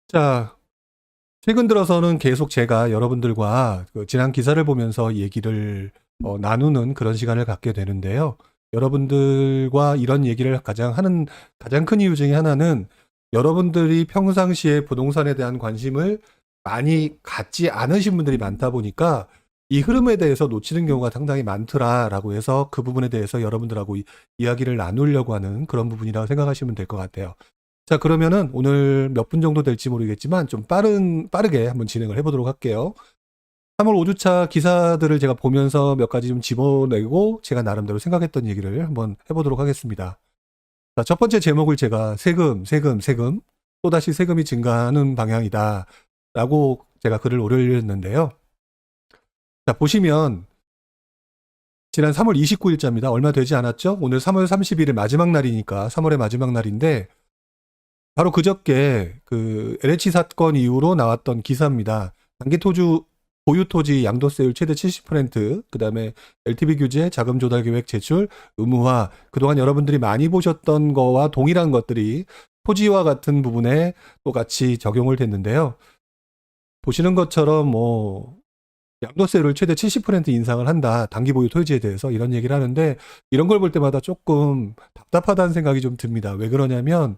자, 최근 들어서는 계속 제가 여러분들과 그 지난 기사를 보면서 얘기를 나누는 그런 시간을 갖게 되는데요. 여러분들과 이런 얘기를 가장 큰 이유 중에 하나는 여러분들이 평상시에 부동산에 대한 관심을 많이 갖지 않으신 분들이 많다 보니까 이 흐름에 대해서 놓치는 경우가 상당히 많더라라고 해서 그 부분에 대해서 여러분들하고 이야기를 나누려고 하는 그런 부분이라고 생각하시면 될 것 같아요. 자, 그러면은 오늘 몇 분 정도 될지 모르겠지만 좀 빠르게 한번 진행을 해보도록 할게요. 3월 5주차 기사들을 제가 보면서 몇 가지 좀 집어내고 제가 나름대로 생각했던 얘기를 한번 해보도록 하겠습니다. 자, 첫 번째 제목을 제가 세금, 또다시 세금이 증가하는 방향이다. 라고 제가 글을 올렸는데요. 자, 보시면 지난 3월 29일자입니다. 얼마 되지 않았죠? 오늘 3월 31일 마지막 날이니까 3월의 마지막 날인데 바로 그저께 그 LH 사건 이후로 나왔던 기사입니다. 보유 토지 양도세율 최대 70%, 그 다음에 LTV 규제, 자금 조달 계획 제출, 의무화, 그동안 여러분들이 많이 보셨던 거와 동일한 것들이 토지와 같은 부분에 똑같이 적용을 됐는데요. 보시는 것처럼 양도세율을 최대 70% 인상을 한다. 단기 보유 토지에 대해서 이런 얘기를 하는데 이런 걸 볼 때마다 조금 답답하다는 생각이 좀 듭니다. 왜 그러냐면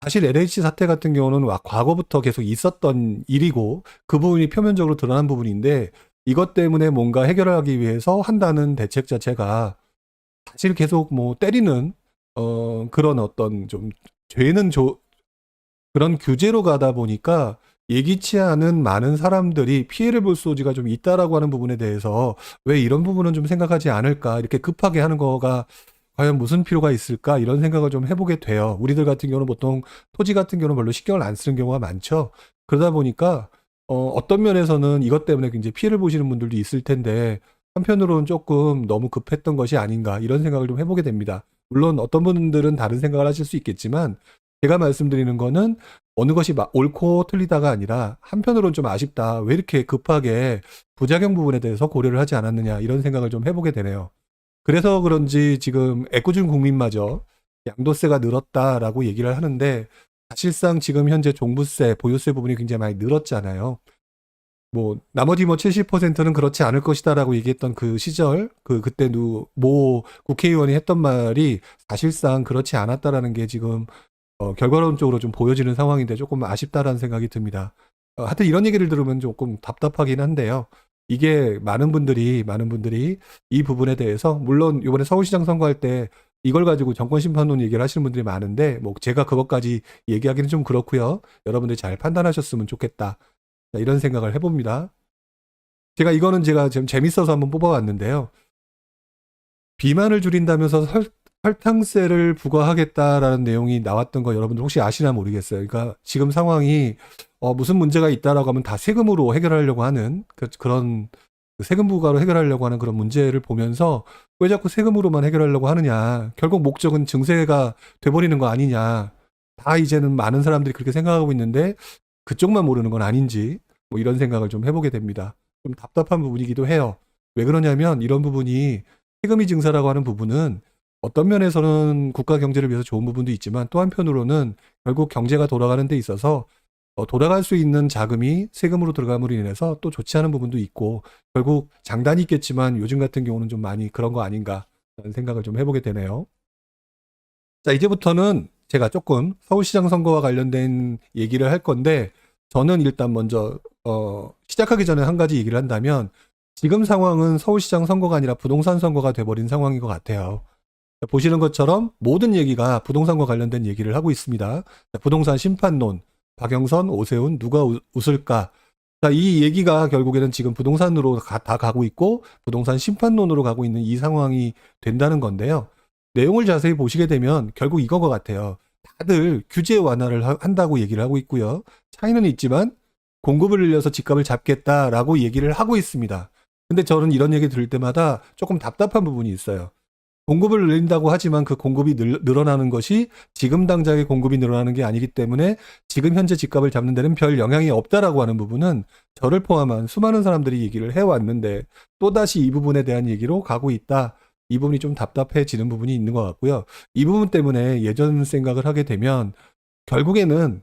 사실 LH 사태 같은 경우는 과거부터 계속 있었던 일이고 그 부분이 표면적으로 드러난 부분인데 이것 때문에 뭔가 해결하기 위해서 한다는 대책 자체가 사실 계속 때리는 그런 어떤 좀 죄는 그런 규제로 가다 보니까 예기치 않은 많은 사람들이 피해를 볼 소지가 좀 있다라고 하는 부분에 대해서 왜 이런 부분은 좀 생각하지 않을까 이렇게 급하게 하는 거가 과연 무슨 필요가 있을까 이런 생각을 좀 해보게 돼요. 우리들 같은 경우는 보통 토지 같은 경우는 별로 신경을 안 쓰는 경우가 많죠. 그러다 보니까 어떤 면에서는 이것 때문에 굉장히 피해를 보시는 분들도 있을 텐데 한편으로는 조금 너무 급했던 것이 아닌가 이런 생각을 좀 해보게 됩니다. 물론 어떤 분들은 다른 생각을 하실 수 있겠지만 제가 말씀드리는 거는 어느 것이 옳고 틀리다가 아니라 한편으로는 좀 아쉽다. 왜 이렇게 급하게 부작용 부분에 대해서 고려를 하지 않았느냐 이런 생각을 좀 해보게 되네요. 그래서 그런지 지금 애꿎은 국민마저 양도세가 늘었다라고 얘기를 하는데 사실상 지금 현재 종부세, 보유세 부분이 굉장히 많이 늘었잖아요. 나머지 70%는 그렇지 않을 것이다라고 얘기했던 그 시절, 그때 모 국회의원이 했던 말이 사실상 그렇지 않았다라는 게 지금 결과론적으로 좀 보여지는 상황인데 조금 아쉽다라는 생각이 듭니다. 하여튼 이런 얘기를 들으면 조금 답답하긴 한데요. 이게 많은 분들이 이 부분에 대해서 물론 이번에 서울시장 선거할 때 이걸 가지고 정권 심판론 얘기를 하시는 분들이 많은데 제가 그것까지 얘기하기는 좀 그렇고요. 여러분들이 잘 판단하셨으면 좋겠다. 자, 이런 생각을 해봅니다. 제가 지금 재밌어서 한번 뽑아왔는데요. 비만을 줄인다면서 설탕세를 부과하겠다라는 내용이 나왔던 거 여러분들 혹시 아시나 모르겠어요. 그러니까 지금 상황이 무슨 문제가 있다라고 하면 다 세금으로 해결하려고 하는 그런 세금 부과로 해결하려고 하는 그런 문제를 보면서 왜 자꾸 세금으로만 해결하려고 하느냐. 결국 목적은 증세가 돼버리는 거 아니냐. 다 이제는 많은 사람들이 그렇게 생각하고 있는데 그쪽만 모르는 건 아닌지 이런 생각을 좀 해보게 됩니다. 좀 답답한 부분이기도 해요. 왜 그러냐면 이런 부분이 세금이 증사라고 하는 부분은 어떤 면에서는 국가 경제를 위해서 좋은 부분도 있지만 또 한편으로는 결국 경제가 돌아가는 데 있어서 돌아갈 수 있는 자금이 세금으로 들어감으로 인해서 또 좋지 않은 부분도 있고 결국 장단이 있겠지만 요즘 같은 경우는 좀 많이 그런 거 아닌가 라는 생각을 좀 해보게 되네요. 자, 이제부터는 제가 조금 서울시장 선거와 관련된 얘기를 할 건데 저는 일단 먼저 시작하기 전에 한 가지 얘기를 한다면 지금 상황은 서울시장 선거가 아니라 부동산 선거가 돼버린 상황인 것 같아요. 보시는 것처럼 모든 얘기가 부동산과 관련된 얘기를 하고 있습니다. 부동산 심판론, 박영선, 오세훈 누가 웃을까? 자, 이 얘기가 결국에는 지금 부동산으로 다 가고 있고 부동산 심판론으로 가고 있는 이 상황이 된다는 건데요. 내용을 자세히 보시게 되면 결국 이거 같아요. 다들 규제 완화를 한다고 얘기를 하고 있고요. 차이는 있지만 공급을 늘려서 집값을 잡겠다라고 얘기를 하고 있습니다. 근데 저는 이런 얘기 들을 때마다 조금 답답한 부분이 있어요. 공급을 늘린다고 하지만 그 공급이 늘어나는 것이 지금 당장의 공급이 늘어나는 게 아니기 때문에 지금 현재 집값을 잡는 데는 별 영향이 없다라고 하는 부분은 저를 포함한 수많은 사람들이 얘기를 해왔는데 또다시 이 부분에 대한 얘기로 가고 있다. 이 부분이 좀 답답해지는 부분이 있는 것 같고요. 이 부분 때문에 예전 생각을 하게 되면 결국에는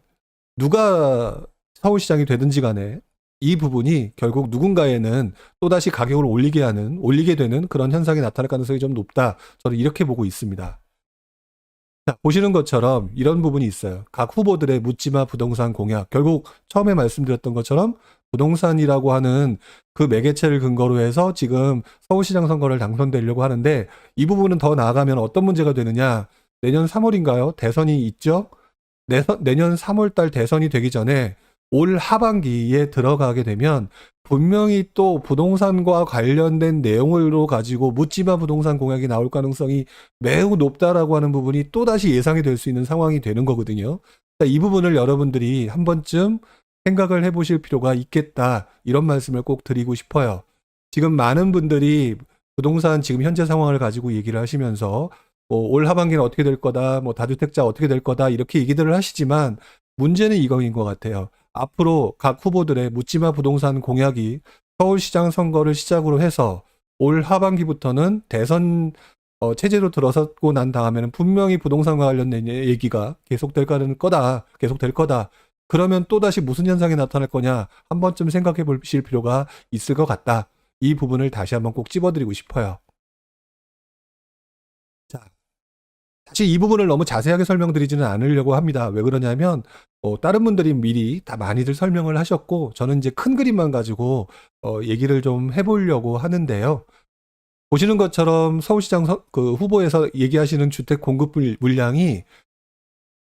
누가 서울시장이 되든지 간에 이 부분이 결국 누군가에는 또다시 가격을 올리게 되는 그런 현상이 나타날 가능성이 좀 높다. 저는 이렇게 보고 있습니다. 자, 보시는 것처럼 이런 부분이 있어요. 각 후보들의 묻지마 부동산 공약. 결국 처음에 말씀드렸던 것처럼 부동산이라고 하는 그 매개체를 근거로 해서 지금 서울시장 선거를 당선되려고 하는데, 이 부분은 더 나아가면 어떤 문제가 되느냐. 내년 3월인가요? 대선이 있죠? 내년 3월 달 대선이 되기 전에 올 하반기에 들어가게 되면 분명히 또 부동산과 관련된 내용으로 가지고 묻지마 부동산 공약이 나올 가능성이 매우 높다라고 하는 부분이 또다시 예상이 될 수 있는 상황이 되는 거거든요. 이 부분을 여러분들이 한 번쯤 생각을 해보실 필요가 있겠다. 이런 말씀을 꼭 드리고 싶어요. 지금 많은 분들이 부동산 지금 현재 상황을 가지고 얘기를 하시면서 올 하반기는 어떻게 될 거다, 다주택자 어떻게 될 거다, 이렇게 얘기들을 하시지만 문제는 이거인 것 같아요. 앞으로 각 후보들의 묻지마 부동산 공약이 서울시장 선거를 시작으로 해서 올 하반기부터는 대선 체제로 들어서고 난 다음에는 분명히 부동산과 관련된 얘기가 계속될 거다. 그러면 또다시 무슨 현상이 나타날 거냐, 한 번쯤 생각해 보실 필요가 있을 것 같다. 이 부분을 다시 한번 꼭 찝어드리고 싶어요. 자, 사실 이 부분을 너무 자세하게 설명드리지는 않으려고 합니다. 왜 그러냐면 다른 분들이 미리 다 많이들 설명을 하셨고, 저는 이제 큰 그림만 가지고 얘기를 좀 해보려고 하는데요. 보시는 것처럼 서울시장 후보에서 얘기하시는 주택 공급 물량이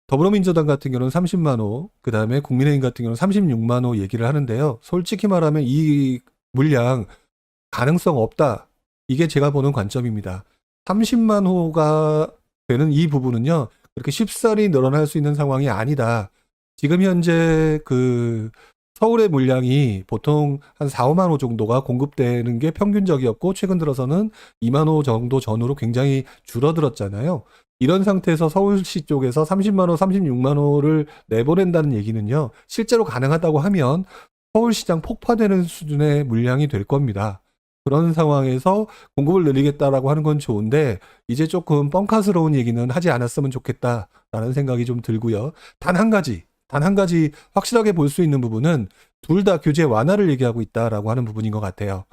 더불어민주당 같은 경우는 30만 호, 그 다음에 국민의힘 같은 경우는 36만 호 얘기를 하는데요. 솔직히 말하면 이 물량 가능성 없다. 이게 제가 보는 관점입니다. 30만 호가 되는 이 부분은요, 그렇게 쉽사리 늘어날 수 있는 상황이 아니다. 지금 현재 서울의 물량이 보통 한 4, 5만 호 정도가 공급되는 게 평균적이었고, 최근 들어서는 2만 호 정도 전후로 굉장히 줄어들었잖아요. 이런 상태에서 서울시 쪽에서 30만 호, 36만 호를 내보낸다는 얘기는요, 실제로 가능하다고 하면 서울시장 폭파되는 수준의 물량이 될 겁니다. 그런 상황에서 공급을 늘리겠다라고 하는 건 좋은데, 이제 조금 뻥카스러운 얘기는 하지 않았으면 좋겠다라는 생각이 좀 들고요. 단 한 가지 확실하게 볼 수 있는 부분은 둘 다 규제 완화를 얘기하고 있다라고 하는 부분인 것 같아요.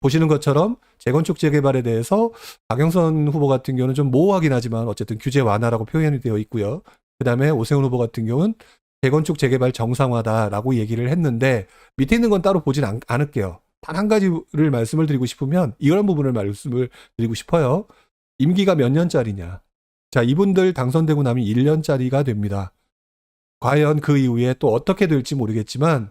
보시는 것처럼 재건축 재개발에 대해서 박영선 후보 같은 경우는 좀 모호하긴 하지만 어쨌든 규제 완화라고 표현이 되어 있고요. 그 다음에 오세훈 후보 같은 경우는 재건축 재개발 정상화다라고 얘기를 했는데, 밑에 있는 건 따로 보진 않을게요. 단 한 가지를 말씀을 드리고 싶으면 이런 부분을 말씀을 드리고 싶어요. 임기가 몇 년짜리냐. 자, 이분들 당선되고 나면 1년짜리가 됩니다. 과연 그 이후에 또 어떻게 될지 모르겠지만,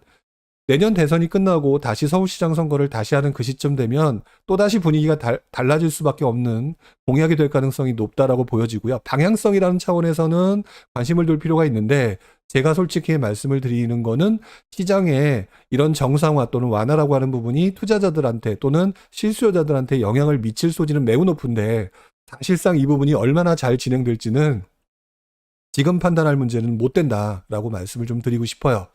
내년 대선이 끝나고 다시 서울시장 선거를 다시 하는 그 시점 되면 또다시 분위기가 달라질 수밖에 없는 공약이 될 가능성이 높다라고 보여지고요. 방향성이라는 차원에서는 관심을 둘 필요가 있는데, 제가 솔직히 말씀을 드리는 거는 시장에 이런 정상화 또는 완화라고 하는 부분이 투자자들한테 또는 실수요자들한테 영향을 미칠 소지는 매우 높은데, 사실상 이 부분이 얼마나 잘 진행될지는 지금 판단할 문제는 못 된다라고 말씀을 좀 드리고 싶어요.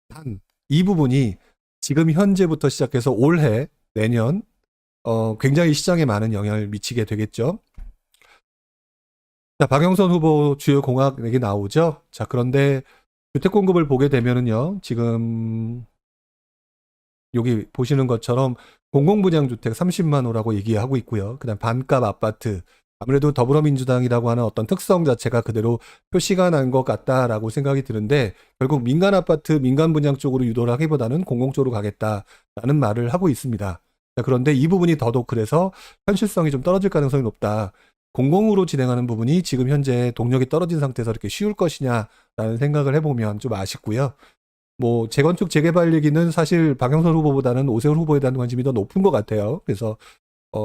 단, 이 부분이 지금 현재부터 시작해서 올해, 내년 굉장히 시장에 많은 영향을 미치게 되겠죠. 자, 박영선 후보 주요 공약이 나오죠. 자, 그런데 주택 공급을 보게 되면은요, 지금 여기 보시는 것처럼 공공분양주택 30만 호라고 얘기하고 있고요. 그다음 반값 아파트, 아무래도 더불어민주당이라고 하는 어떤 특성 자체가 그대로 표시가 난 것 같다라고 생각이 드는데, 결국 민간 아파트, 민간 분양 쪽으로 유도를 하기보다는 공공 쪽으로 가겠다라는 말을 하고 있습니다. 자, 그런데 이 부분이 더더욱 그래서 현실성이 좀 떨어질 가능성이 높다. 공공으로 진행하는 부분이 지금 현재 동력이 떨어진 상태에서 이렇게 쉬울 것이냐라는 생각을 해보면 좀 아쉽고요. 재건축 재개발 얘기는 사실 박영선 후보보다는 오세훈 후보에 대한 관심이 더 높은 것 같아요. 그래서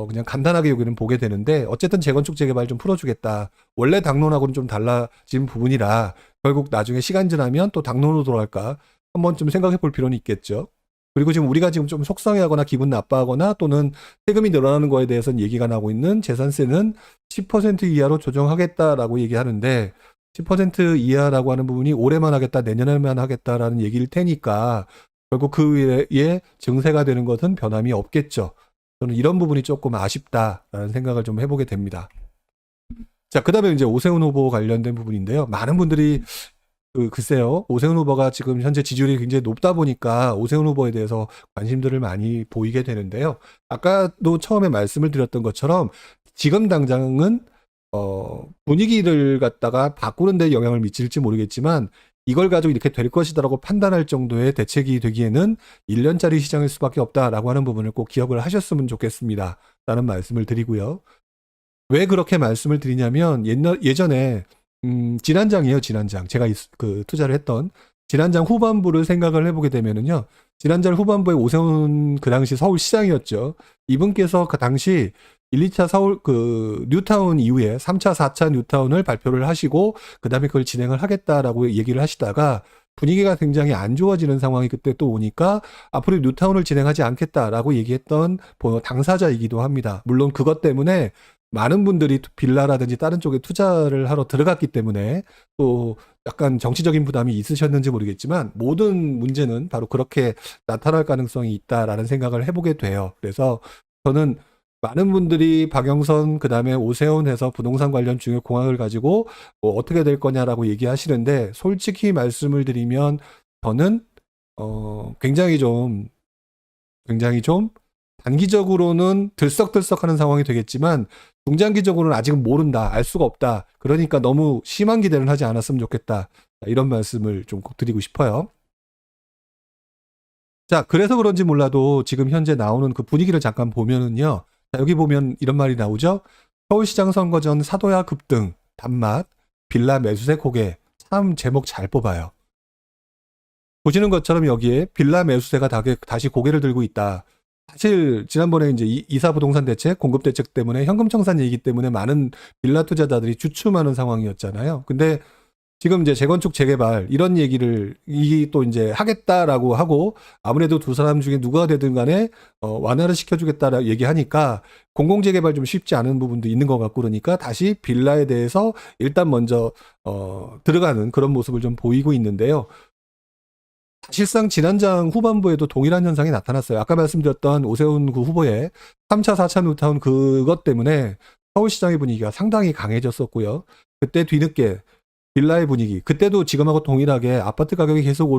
그냥 간단하게 여기는 보게 되는데, 어쨌든 재건축 재개발 좀 풀어주겠다. 원래 당론하고는 좀 달라진 부분이라 결국 나중에 시간 지나면 또 당론으로 돌아갈까 한 번쯤 생각해 볼 필요는 있겠죠. 그리고 지금 우리가 지금 좀 속상해하거나 기분 나빠하거나 또는 세금이 늘어나는 거에 대해서는 얘기가 나오고 있는 재산세는 10% 이하로 조정하겠다라고 얘기하는데, 10% 이하라고 하는 부분이 올해만 하겠다, 내년에만 하겠다라는 얘기일 테니까 결국 그 위에 증세가 되는 것은 변함이 없겠죠. 저는 이런 부분이 조금 아쉽다라는 생각을 좀 해보게 됩니다. 자, 그 다음에 이제 오세훈 후보 관련된 부분인데요. 많은 분들이 글쎄요. 오세훈 후보가 지금 현재 지지율이 굉장히 높다 보니까 오세훈 후보에 대해서 관심들을 많이 보이게 되는데요. 아까도 처음에 말씀을 드렸던 것처럼 지금 당장은 분위기를 갖다가 바꾸는 데 영향을 미칠지 모르겠지만 이걸 가지고 이렇게 될 것이다라고 판단할 정도의 대책이 되기에는 1년짜리 시장일 수밖에 없다라고 하는 부분을 꼭 기억을 하셨으면 좋겠습니다. 라는 말씀을 드리고요. 왜 그렇게 말씀을 드리냐면 예전에 진안장이에요. 진안장. 제가 투자를 했던 진안장 후반부를 생각을 해보게 되면은요. 진안장 후반부에 오세훈 그 당시 서울시장이었죠. 이분께서 그 당시 1, 2차 서울 뉴타운 이후에 3차, 4차 뉴타운을 발표를 하시고 그다음에 그걸 진행을 하겠다라고 얘기를 하시다가 분위기가 굉장히 안 좋아지는 상황이 그때 또 오니까 앞으로 뉴타운을 진행하지 않겠다라고 얘기했던 당사자이기도 합니다. 물론 그것 때문에 많은 분들이 빌라라든지 다른 쪽에 투자를 하러 들어갔기 때문에 또 약간 정치적인 부담이 있으셨는지 모르겠지만 모든 문제는 바로 그렇게 나타날 가능성이 있다라는 생각을 해보게 돼요. 그래서 저는 많은 분들이 박영선 그다음에 오세훈 해서 부동산 관련 중요 공약을 가지고 뭐 어떻게 될 거냐라고 얘기하시는데 솔직히 말씀을 드리면 저는 굉장히 좀 단기적으로는 들썩들썩하는 상황이 되겠지만 중장기적으로는 아직은 모른다. 알 수가 없다. 그러니까 너무 심한 기대는 하지 않았으면 좋겠다. 이런 말씀을 좀 꼭 드리고 싶어요. 자, 그래서 그런지 몰라도 지금 현재 나오는 그 분위기를 잠깐 보면은요. 자, 여기 보면 이런 말이 나오죠. 서울시장 선거 전 사도야 급등, 단맛, 빌라 매수세 고개. 참 제목 잘 뽑아요. 보시는 것처럼 여기에 빌라 매수세가 다시 고개를 들고 있다. 사실 지난번에 이제 이사 부동산 대책, 공급 대책 때문에 현금 청산 얘기 때문에 많은 빌라 투자자들이 주춤하는 상황이었잖아요. 근데 지금 이제 재건축 재개발 이런 얘기를 또 이제 하겠다라고 하고 아무래도 두 사람 중에 누가 되든 간에 완화를 시켜주겠다라고 얘기하니까 공공재개발 좀 쉽지 않은 부분도 있는 것 같고 그러니까 다시 빌라에 대해서 일단 먼저 들어가는 그런 모습을 좀 보이고 있는데요. 사실상 지난장 후반부에도 동일한 현상이 나타났어요. 아까 말씀드렸던 오세훈 그 후보의 3차, 4차 뉴타운 그것 때문에 서울시장의 분위기가 상당히 강해졌었고요. 그때 뒤늦게 빌라의 분위기, 그때도 지금하고 동일하게 아파트 가격이 계속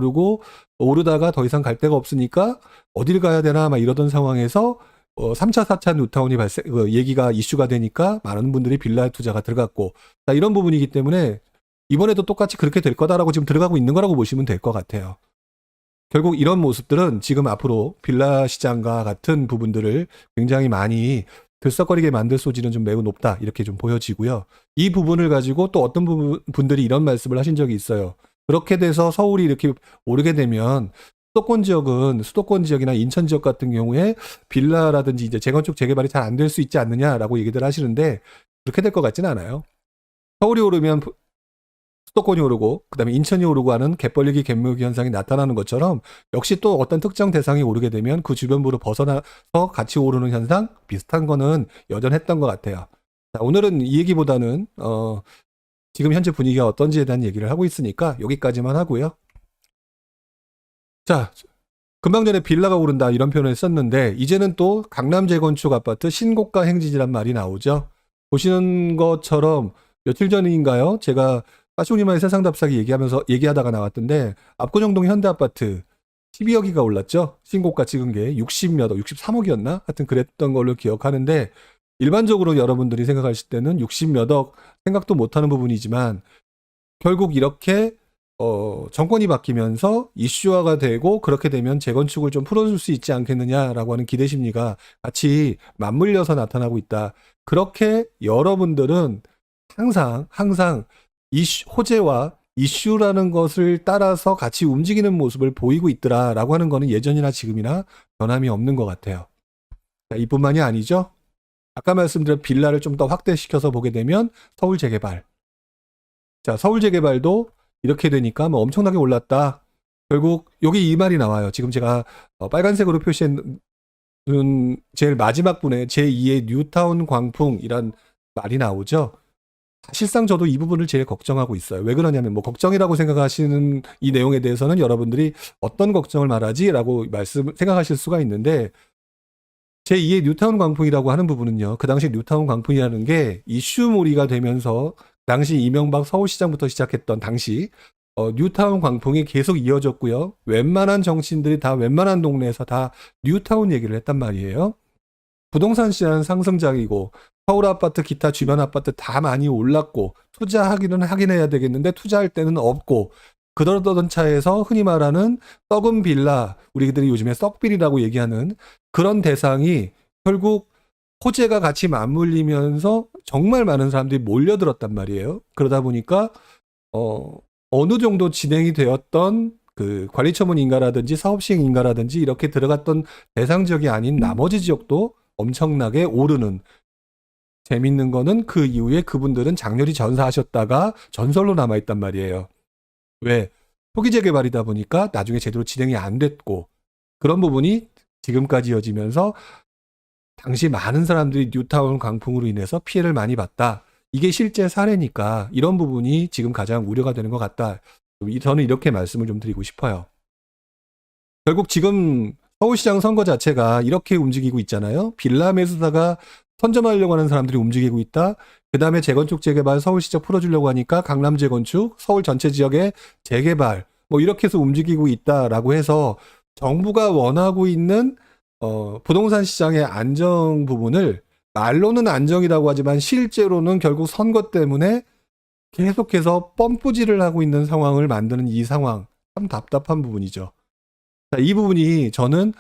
오르다가 더 이상 갈 데가 없으니까 어딜 가야 되나 막 이러던 상황에서 3차, 4차 뉴타운이 얘기가 이슈가 되니까 많은 분들이 빌라 투자가 들어갔고 이런 부분이기 때문에 이번에도 똑같이 그렇게 될 거다라고 지금 들어가고 있는 거라고 보시면 될 것 같아요. 결국 이런 모습들은 지금 앞으로 빌라 시장과 같은 부분들을 굉장히 많이 들썩거리게 만들 소지는 좀 매우 높다 이렇게 좀 보여지고요. 이 부분을 가지고 또 어떤 분들이 이런 말씀을 하신 적이 있어요. 그렇게 돼서 서울이 이렇게 오르게 되면 수도권 지역이나 인천 지역 같은 경우에 빌라라든지 이제 재건축 재개발이 잘 안 될 수 있지 않느냐라고 얘기들 하시는데 그렇게 될 것 같지는 않아요. 서울이 오르면 수도권이 오르고 그다음에 인천이 오르고 하는 갭벌리기 갭모으기 현상이 나타나는 것처럼 역시 또 어떤 특정 대상이 오르게 되면 그 주변부로 벗어나서 같이 오르는 현상 비슷한 거는 여전했던 것 같아요. 자, 오늘은 이 얘기보다는 지금 현재 분위기가 어떤지에 대한 얘기를 하고 있으니까 여기까지만 하고요. 자, 금방 전에 빌라가 오른다 이런 표현을 썼는데 이제는 또 강남 재건축 아파트 신고가 행진이란 말이 나오죠. 보시는 것처럼 며칠 전인가요? 제가 빠쇼니마의 세상 답사기 얘기하다가 나왔던데 압구정동 현대아파트 12억이가 올랐죠. 신고가 찍은 게 60몇 억, 63억이었나? 하여튼 그랬던 걸로 기억하는데 일반적으로 여러분들이 생각하실 때는 60몇 억 생각도 못하는 부분이지만 결국 이렇게 정권이 바뀌면서 이슈화가 되고 그렇게 되면 재건축을 좀 풀어줄 수 있지 않겠느냐라고 하는 기대 심리가 같이 맞물려서 나타나고 있다. 그렇게 여러분들은 항상 호재와 이슈라는 것을 따라서 같이 움직이는 모습을 보이고 있더라라고 하는 거는 예전이나 지금이나 변함이 없는 것 같아요. 자, 이뿐만이 아니죠. 아까 말씀드린 빌라를 좀 더 확대시켜서 보게 되면 서울 재개발. 자, 서울 재개발도 이렇게 되니까 뭐 엄청나게 올랐다. 결국 여기 이 말이 나와요. 지금 제가 빨간색으로 표시한 제일 마지막 분에 제2의 뉴타운 광풍이란 말이 나오죠. 사실상 저도 이 부분을 제일 걱정하고 있어요. 왜 그러냐면 뭐 걱정이라고 생각하시는 이 내용에 대해서는 여러분들이 어떤 걱정을 말하지라고 생각하실 수가 있는데 제2의 뉴타운 광풍이라고 하는 부분은요. 그 당시 뉴타운 광풍이라는 게 이슈몰이가 되면서 당시 이명박 서울시장부터 시작했던 당시 뉴타운 광풍이 계속 이어졌고요. 웬만한 정치인들이 다 웬만한 동네에서 다 뉴타운 얘기를 했단 말이에요. 부동산 시장은 상승장이고 서울 아파트, 기타 주변 아파트 다 많이 올랐고 투자하기는 하긴 해야 되겠는데 투자할 때는 없고 그러던 차에서 흔히 말하는 썩은 빌라, 우리들이 요즘에 썩빌이라고 얘기하는 그런 대상이 결국 호재가 같이 맞물리면서 정말 많은 사람들이 몰려들었단 말이에요. 그러다 보니까 어느 정도 진행이 되었던 그 관리처분 인가라든지 사업시행 인가라든지 이렇게 들어갔던 대상 지역이 아닌 나머지 지역도 엄청나게 오르는. 재밌는 거는 그 이후에 그분들은 장렬히 전사하셨다가 전설로 남아있단 말이에요. 왜? 초기 재개발이다 보니까 나중에 제대로 진행이 안 됐고 그런 부분이 지금까지 이어지면서 당시 많은 사람들이 뉴타운 광풍으로 인해서 피해를 많이 봤다. 이게 실제 사례니까 이런 부분이 지금 가장 우려가 되는 것 같다. 저는 이렇게 말씀을 좀 드리고 싶어요. 결국 지금 서울시장 선거 자체가 이렇게 움직이고 있잖아요. 빌라 매수사가 선점하려고 하는 사람들이 움직이고 있다. 그 다음에 재건축 재개발 서울시장 풀어주려고 하니까 강남 재건축, 서울 전체 지역의 재개발 뭐 이렇게 해서 움직이고 있다라고 해서 정부가 원하고 있는 부동산 시장의 안정 부분을 말로는 안정이라고 하지만 실제로는 결국 선거 때문에 계속해서 펌프질을 하고 있는 상황을 만드는 이 상황 참 답답한 부분이죠. 자, 이 부분이 저는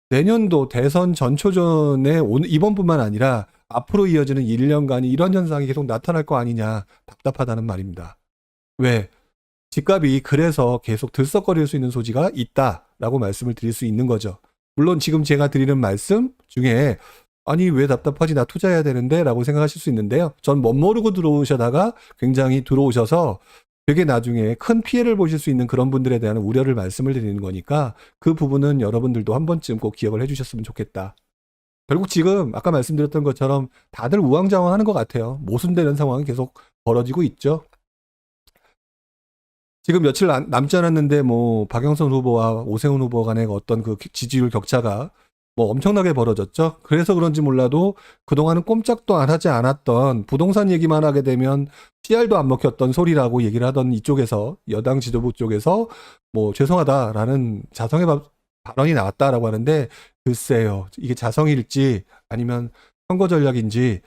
내년도 대선 전초전에 이번뿐만 아니라 앞으로 이어지는 1년간이 이런 현상이 계속 나타날 거 아니냐 답답하다는 말입니다. 왜? 집값이 그래서 계속 들썩거릴 수 있는 소지가 있다라고 말씀을 드릴 수 있는 거죠. 물론 지금 제가 드리는 말씀 중에 아니 왜 답답하지 나 투자해야 되는데 라고 생각하실 수 있는데요. 전 멋모르고 들어오셔다가 굉장히 들어오셔서 되게 나중에 큰 피해를 보실 수 있는 그런 분들에 대한 우려를 말씀을 드리는 거니까 그 부분은 여러분들도 한 번쯤 꼭 기억을 해주셨으면 좋겠다. 결국 지금 아까 말씀드렸던 것처럼 다들 우왕좌왕하는 것 같아요. 모순되는 상황이 계속 벌어지고 있죠. 지금 며칠 남지 않았는데 뭐 박영선 후보와 오세훈 후보 간의 어떤 그 지지율 격차가 뭐 엄청나게 벌어졌죠. 그래서 그런지 몰라도 그동안은 꼼짝도 안 하지 않았던 부동산 얘기만 하게 되면 CR도 안 먹혔던 소리라고 얘기를 하던 이쪽에서 여당 지도부 쪽에서 뭐 죄송하다라는 자성의 발언이 나왔다라고 하는데 글쎄요. 이게 자성일지 아니면 선거 전략인지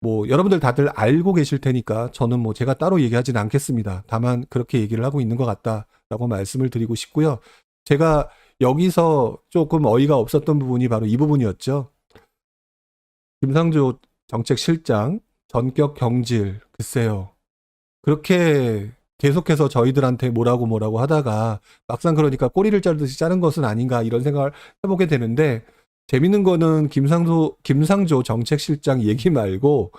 뭐 여러분들 다들 알고 계실 테니까 저는 뭐 제가 따로 얘기하지는 않겠습니다. 다만 그렇게 얘기를 하고 있는 것 같다라고 말씀을 드리고 싶고요. 제가 여기서 조금 어이가 없었던 부분이 바로 이 부분이었죠. 김상조 정책실장 전격 경질 글쎄요. 그렇게 계속해서 저희들한테 뭐라고 하다가 막상 그러니까 꼬리를 자르듯이 자른 것은 아닌가 이런 생각을 해보게 되는데 재밌는 거는 김상조 정책실장 얘기 말고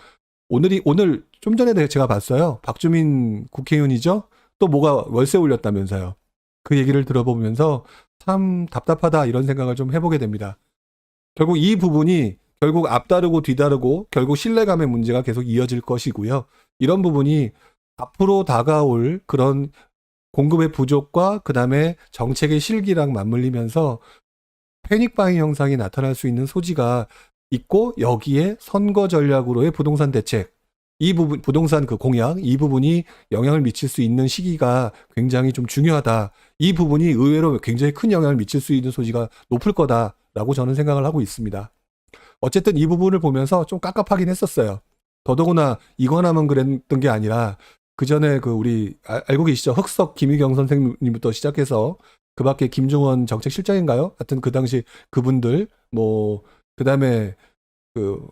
오늘 좀 전에 제가 봤어요. 박주민 국회의원이죠. 또 뭐가 월세 올렸다면서요. 그 얘기를 들어보면서 참 답답하다 이런 생각을 좀 해보게 됩니다. 결국 이 부분이 결국 앞다르고 뒤다르고 결국 신뢰감의 문제가 계속 이어질 것이고요. 이런 부분이 앞으로 다가올 그런 공급의 부족과 그 다음에 정책의 실기랑 맞물리면서 패닉바잉 현상이 나타날 수 있는 소지가 있고 여기에 선거 전략으로의 부동산 대책 이 부분 부동산 그 공약 이 부분이 영향을 미칠 수 있는 시기가 굉장히 좀 중요하다. 이 부분이 의외로 굉장히 큰 영향을 미칠 수 있는 소지가 높을 거다라고 저는 생각을 하고 있습니다. 어쨌든 이 부분을 보면서 좀 깝깝하긴 했었어요. 더더구나 이관하면 그랬던 게 아니라 그 전에 그 우리 알고 계시죠? 흑석 김희경 선생님부터 시작해서 그 밖에 김종원 정책실장인가요? 하여튼 그 당시 그분들 뭐 그다음에 그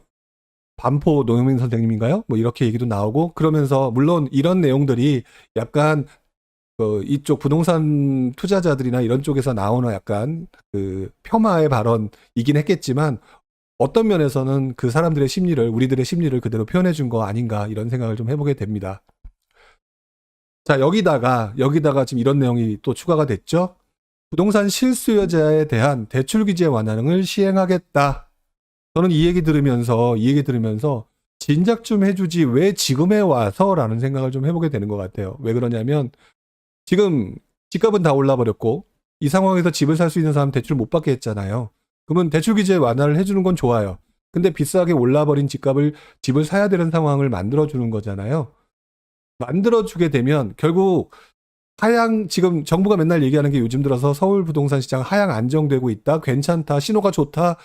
반포 노영민 선생님인가요? 뭐 이렇게 얘기도 나오고 그러면서 물론 이런 내용들이 약간 이쪽 부동산 투자자들이나 이런 쪽에서 나오는 약간 그 폄하의 발언이긴 했겠지만 어떤 면에서는 그 사람들의 심리를 우리들의 심리를 그대로 표현해 준 거 아닌가 이런 생각을 좀 해보게 됩니다. 자 여기다가 지금 이런 내용이 또 추가가 됐죠. 부동산 실수요자에 대한 대출 규제 완화를 시행하겠다. 저는 이 얘기 들으면서 진작 좀 해주지 왜 지금에 와서라는 생각을 좀 해보게 되는 것 같아요. 왜 그러냐면 지금 집값은 다 올라버렸고 이 상황에서 집을 살 수 있는 사람 대출 못 받게 했잖아요. 그러면 대출 규제 완화를 해주는 건 좋아요. 근데 비싸게 올라버린 집을 사야 되는 상황을 만들어주는 거잖아요. 만들어주게 되면 결국 지금 정부가 맨날 얘기하는 게 요즘 들어서 서울 부동산 시장 하향 안정되고 있다, 괜찮다, 신호가 좋다,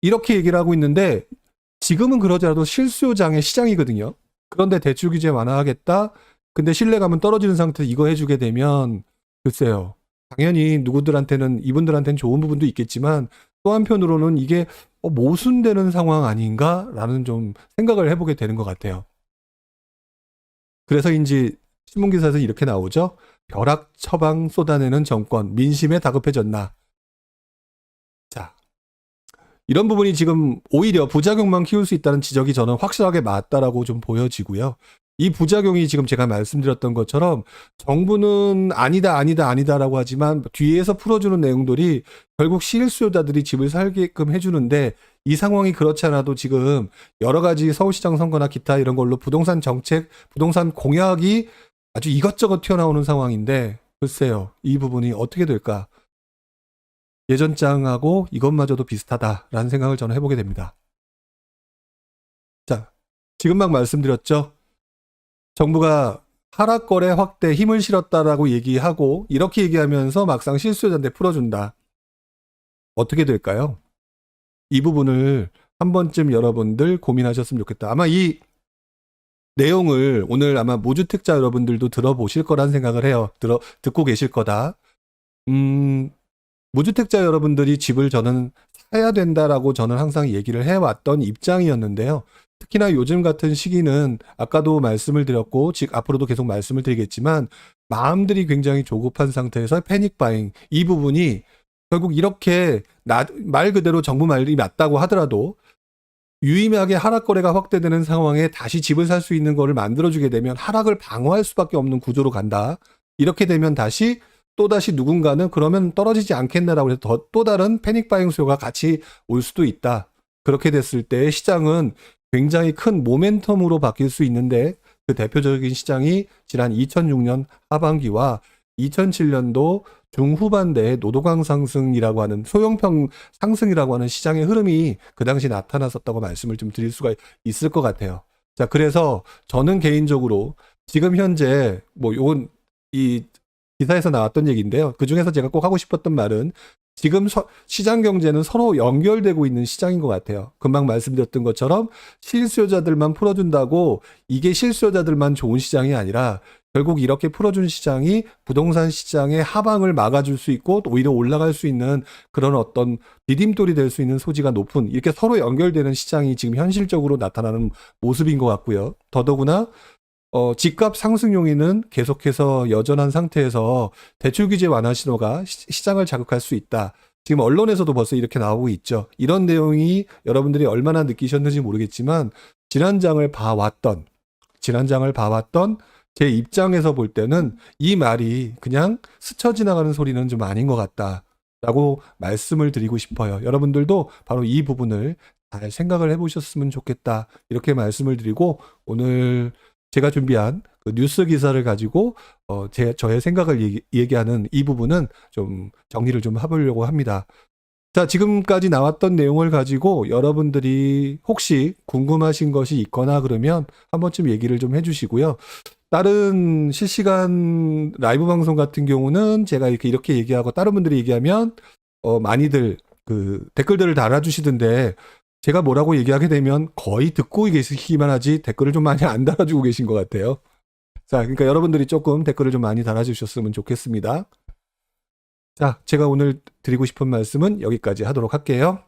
이렇게 얘기를 하고 있는데, 지금은 그러지 않아도 실수요장의 시장이거든요. 그런데 대출 규제 완화하겠다? 근데 신뢰감은 떨어지는 상태에서 이거 해주게 되면, 글쎄요. 당연히 이분들한테는 좋은 부분도 있겠지만, 또 한편으로는 이게 모순되는 상황 아닌가라는 좀 생각을 해보게 되는 것 같아요. 그래서인지 신문기사에서 이렇게 나오죠. 벼락 처방 쏟아내는 정권, 민심에 다급해졌나. 자, 이런 부분이 지금 오히려 부작용만 키울 수 있다는 지적이 저는 확실하게 맞다라고 좀 보여지고요. 이 부작용이 지금 제가 말씀드렸던 것처럼 정부는 아니다라고 하지만 뒤에서 풀어주는 내용들이 결국 실수요자들이 집을 살게끔 해주는데, 이 상황이 그렇지 않아도 지금 여러 가지 서울시장 선거나 기타 이런 걸로 부동산 정책, 부동산 공약이 아주 이것저것 튀어나오는 상황인데, 글쎄요, 이 부분이 어떻게 될까? 예전장하고 이것마저도 비슷하다라는 생각을 저는 해보게 됩니다. 자, 지금 막 말씀드렸죠. 정부가 하락거래 확대 힘을 실었다라고 얘기하고, 이렇게 얘기하면서 막상 실수요자한테 풀어준다. 어떻게 될까요? 이 부분을 한 번쯤 여러분들 고민하셨으면 좋겠다. 아마 이 내용을 오늘 아마 무주택자 여러분들도 들어보실 거란 생각을 해요. 듣고 계실 거다. 무주택자 여러분들이 집을 저는 사야 된다라고 저는 항상 얘기를 해왔던 입장이었는데요. 특히나 요즘 같은 시기는 아까도 말씀을 드렸고 앞으로도 계속 말씀을 드리겠지만, 마음들이 굉장히 조급한 상태에서 패닉 바잉, 이 부분이 결국 이렇게 말 그대로 정부 말이 맞다고 하더라도 유의미하게 하락 거래가 확대되는 상황에 다시 집을 살 수 있는 거를 만들어주게 되면 하락을 방어할 수밖에 없는 구조로 간다. 이렇게 되면 또다시 누군가는 그러면 떨어지지 않겠나라고 해서 또 다른 패닉 바잉 수요가 같이 올 수도 있다. 그렇게 됐을 때 시장은 굉장히 큰 모멘텀으로 바뀔 수 있는데, 그 대표적인 시장이 지난 2006년 하반기와 2007년도 중후반대의 노동강 상승이라고 하는, 소형평 상승이라고 하는 시장의 흐름이 그 당시 나타났었다고 말씀을 좀 드릴 수가 있을 것 같아요. 자, 그래서 저는 개인적으로 지금 현재 요건 이 기사에서 나왔던 얘기인데요. 그 중에서 제가 꼭 하고 싶었던 말은, 지금 시장 경제는 서로 연결되고 있는 시장인 것 같아요. 금방 말씀드렸던 것처럼 실수요자들만 풀어준다고 이게 실수요자들만 좋은 시장이 아니라, 결국 이렇게 풀어준 시장이 부동산 시장의 하방을 막아줄 수 있고 또 오히려 올라갈 수 있는 그런 어떤 디딤돌이 될 수 있는 소지가 높은, 이렇게 서로 연결되는 시장이 지금 현실적으로 나타나는 모습인 것 같고요. 더더구나 집값 상승 요인은 계속해서 여전한 상태에서 대출 규제 완화 신호가 시장을 자극할 수 있다. 지금 언론에서도 벌써 이렇게 나오고 있죠. 이런 내용이 여러분들이 얼마나 느끼셨는지 모르겠지만, 지난장을 봐왔던 제 입장에서 볼 때는 이 말이 그냥 스쳐 지나가는 소리는 좀 아닌 것 같다라고 말씀을 드리고 싶어요. 여러분들도 바로 이 부분을 잘 생각을 해보셨으면 좋겠다, 이렇게 말씀을 드리고, 오늘 제가 준비한 그 뉴스 기사를 가지고 저의 생각을 얘기하는 이 부분은 좀 정리를 좀 해보려고 합니다. 자, 지금까지 나왔던 내용을 가지고 여러분들이 혹시 궁금하신 것이 있거나 그러면 한 번쯤 얘기를 좀 해주시고요. 다른 실시간 라이브 방송 같은 경우는 제가 이렇게 얘기하고 다른 분들이 얘기하면 많이들 그 댓글들을 달아주시던데, 제가 뭐라고 얘기하게 되면 거의 듣고 계시기만 하지 댓글을 좀 많이 안 달아주고 계신 것 같아요. 자, 그러니까 여러분들이 조금 댓글을 좀 많이 달아주셨으면 좋겠습니다. 자, 제가 오늘 드리고 싶은 말씀은 여기까지 하도록 할게요.